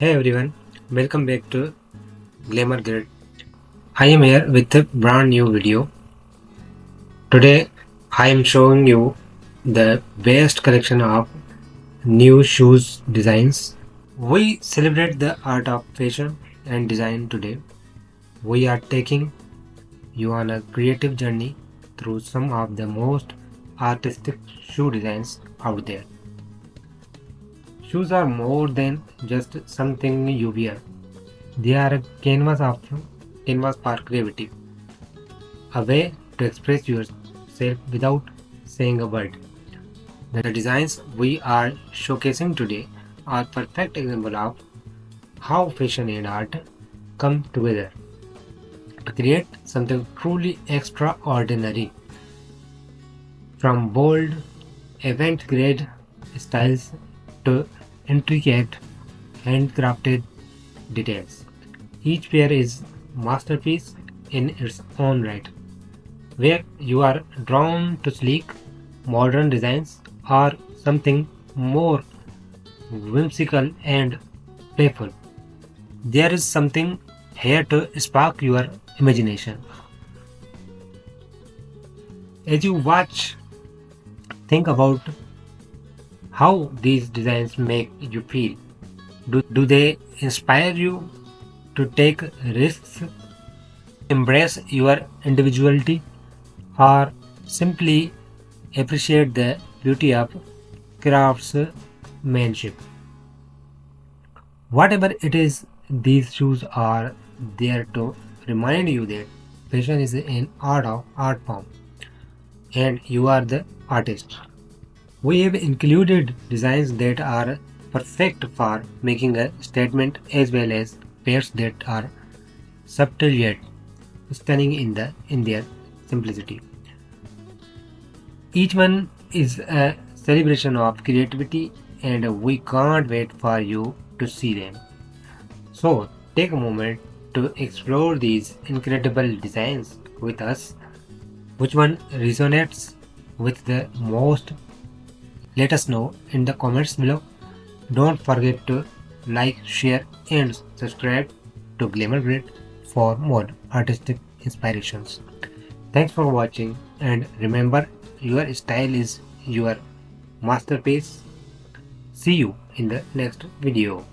Hey everyone, welcome back to Glamour. I am here with a brand new video. Today I am showing you the best collection of new shoes designs. We celebrate the art of fashion and design today. We are taking you on a creative journey through some of the most artistic shoe designs out there. Shoes are more than just something you wear. They are a canvas for creativity, a way to express yourself without saying a word. The designs we are showcasing today are perfect example of how fashion and art come together to create something truly extraordinary. From bold, avant-garde styles to intricate, handcrafted details. Each pair is masterpiece in its own right. Where you are drawn to sleek, modern designs or something more whimsical and playful, there is something here to spark your imagination. As you watch, think about how these designs make you feel. Do they inspire you to take risks, embrace your individuality, or simply appreciate the beauty of craftsmanship? Whatever it is, these shoes are there to remind you that fashion is an art form and you are the artist. We have included designs that are perfect for making a statement as well as pairs that are subtle yet stunning in their simplicity. Each one is a celebration of creativity and we can't wait for you to see them. So take a moment to explore these incredible designs with us. Which one resonates with the most? Let us know in the comments below. Don't forget to like, share and subscribe to Glamour Grid for more artistic inspirations. Thanks for watching and remember, your style is your masterpiece. See you in the next video.